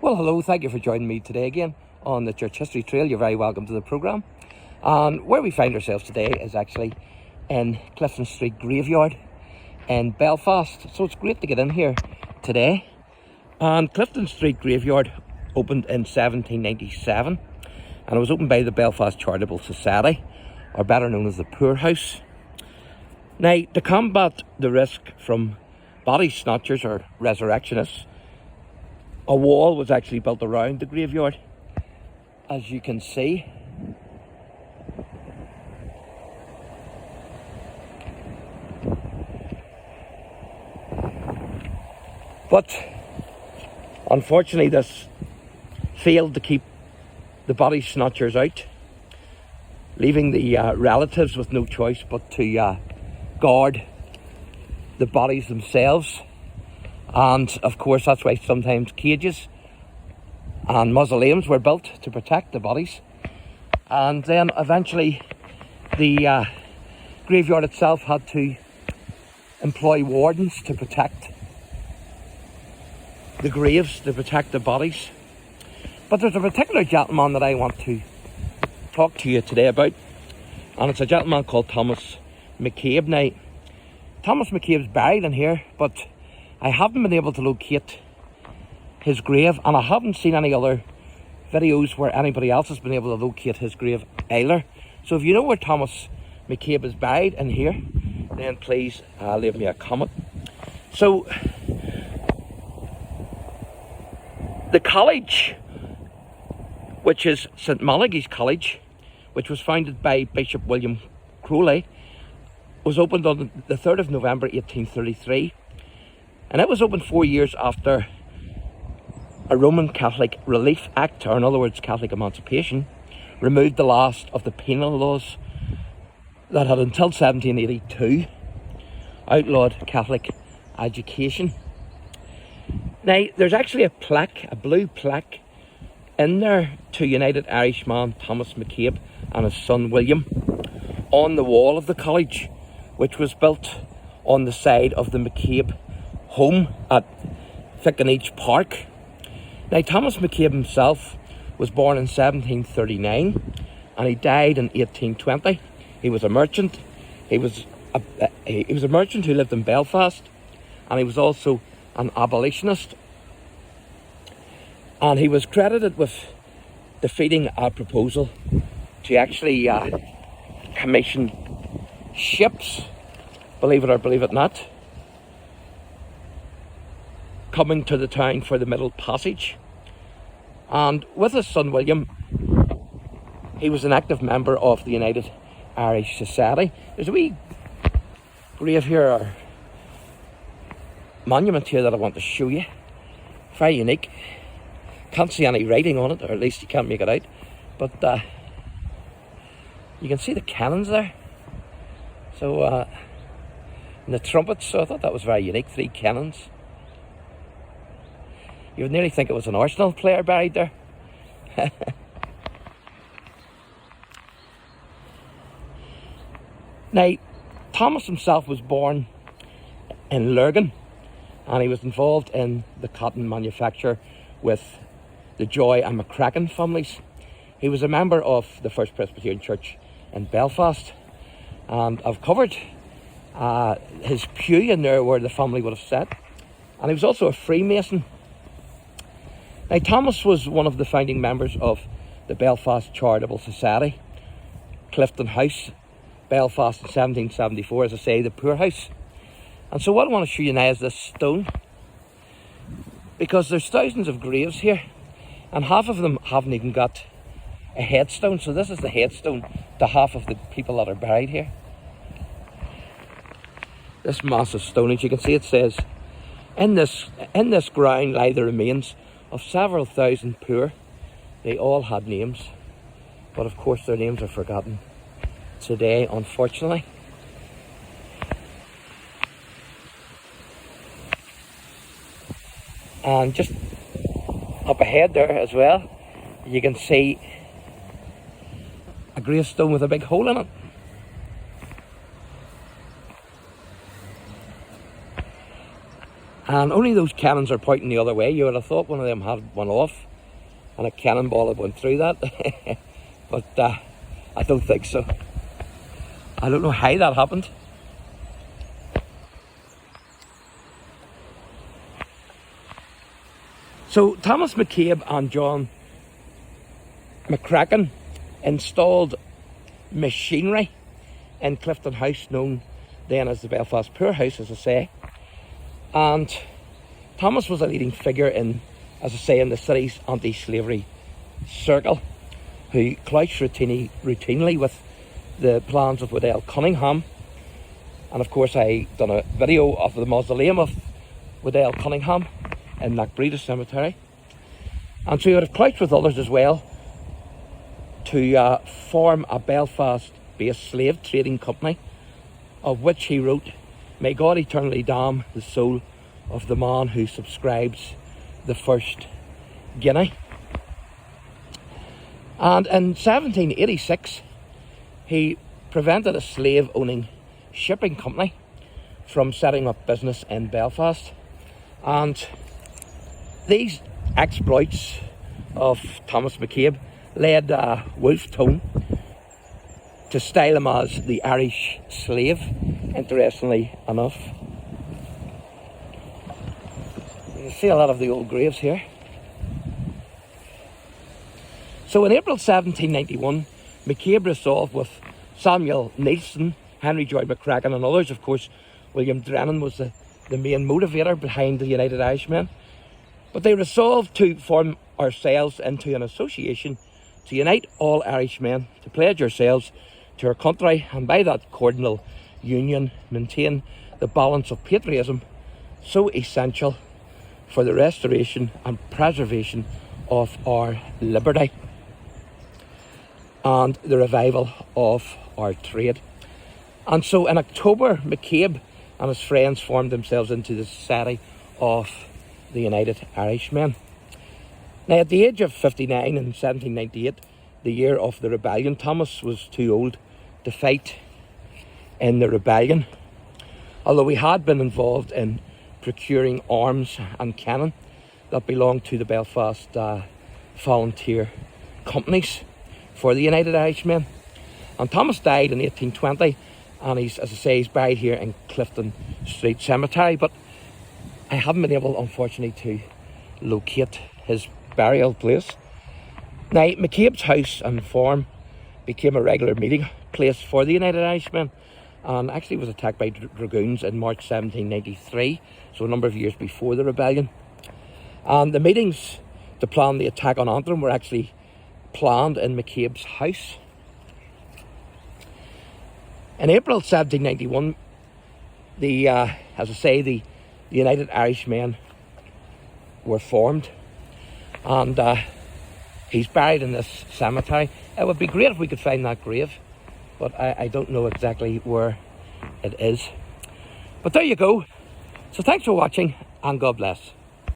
Well, hello, thank you for joining me today again on the Church History Trail. You're very welcome to the programme. And where we find ourselves today is actually in Clifton Street Graveyard in Belfast. So it's great to get in here today. And Clifton Street Graveyard opened in 1797 and it was opened by the Belfast Charitable Society, or better known as the Poor House. Now, to combat the risk from body snatchers or resurrectionists, a wall was actually built around the graveyard, as you can see. But unfortunately this failed to keep the body snatchers out, leaving the relatives with no choice but to guard the bodies themselves. And of course that's why sometimes cages and mausoleums were built to protect the bodies. And then eventually the graveyard itself had to employ wardens to protect the graves, to protect the bodies. But there's a particular gentleman that I want to talk to you today about, and it's a gentleman called Thomas McCABE. Now, Thomas McCabe's buried in here, but I haven't been able to locate his grave, and I haven't seen any other videos where anybody else has been able to locate his grave either. So if you know where Thomas McCABE is buried in here, then please leave me a comment. So the college, which is St Malachy's College, which was founded by Bishop William Crowley, was opened on the 3rd of November 1833, and it was opened 4 years after a Roman Catholic Relief Act, or in other words Catholic Emancipation, removed the last of the penal laws that had until 1782 outlawed Catholic education. Now, there's actually a plaque, a blue plaque, in there to United Irishman Thomas McCabe and his son William on the wall of the college, which was built on the side of the McCabe home at Fickenage Park. Now, Thomas McCabe himself was born in 1739 and he died in 1820. He was a merchant. He was a merchant who lived in Belfast, and he was also an abolitionist. And he was credited with defeating a proposal to actually commission ships, believe it or believe it not, coming to the town for the Middle Passage. And with his son William, he was an active member of the United Irish Society. There's a wee grave here, or monument here, that I want to show you. Very unique. Can't see any writing on it, or at least you can't make it out, but you can see the cannons there. So and the trumpets, so I thought that was very unique. 3 cannons. You would nearly think it was an Arsenal player buried there. Now, Thomas himself was born in Lurgan, and he was involved in the cotton manufacture with the Joy and McCracken families. He was a member of the First Presbyterian Church in Belfast, and I've covered his pew in there where the family would have sat, and he was also a Freemason. Now, Thomas was one of the founding members of the Belfast Charitable Society, Clifton House, Belfast in 1774, as I say, the Poor House. And so what I want to show you now is this stone, because there's thousands of graves here, and half of them haven't even got a headstone. So this is the headstone to half of the people that are buried here. This massive stone, as you can see, it says, in this ground lie the remains of several thousand poor. They all had names, but of course their names are forgotten today, unfortunately. And just up ahead there as well, you can see a gravestone with a big hole in it. And only those cannons are pointing the other way. You would have thought one of them had one off and a cannonball had went through that. But I don't think so. I don't know how that happened. So Thomas McCabe and John McCracken installed machinery in Clifton House, known then as the Belfast Poor House, as I say. And Thomas was a leading figure in, as I say, in the city's anti-slavery circle, who clouched routinely with the plans of Waddell Cunningham. And of course I done a video of the mausoleum of Waddell Cunningham in McBride Cemetery. And so he would have clouched with others as well to form a Belfast-based slave trading company, of which he wrote, "May God eternally damn the soul of the man who subscribes the first guinea." And in 1786, he prevented a slave-owning shipping company from setting up business in Belfast. And these exploits of Thomas McCabe led Wolfe Tone to style him as the Irish slave, interestingly enough. You can see a lot of the old graves here. So in April 1791, McCabe resolved with Samuel Neilson, Henry George McCracken and others. Of course, William Drennan was the main motivator behind the United Irishmen. But they resolved to form ourselves into an association to unite all Irishmen, to pledge ourselves to our country, and by that cardinal union maintain the balance of patriotism so essential for the restoration and preservation of our liberty and the revival of our trade. And so in October, McCabe and his friends formed themselves into the Society of the United Irishmen. Now, at the age of 59 in 1798, the year of the rebellion, Thomas was too old to fight in the rebellion, although he had been involved in procuring arms and cannon that belonged to the Belfast volunteer companies for the United Irishmen. And Thomas died in 1820, and he's, as I say, he's buried here in Clifton Street Cemetery, but I haven't been able, unfortunately, to locate his burial place. Now, McCabe's house and farm became a regular meeting place for the United Irishmen, and actually was attacked by dragoons in March 1793, so a number of years before the rebellion. And the meetings to plan the attack on Antrim were actually planned in McCabe's house. In April 1791, as I say, the United Irishmen were formed, and he's buried in this cemetery. It would be great if we could find that grave, but I don't know exactly where it is. But there you go. So thanks for watching, and God bless.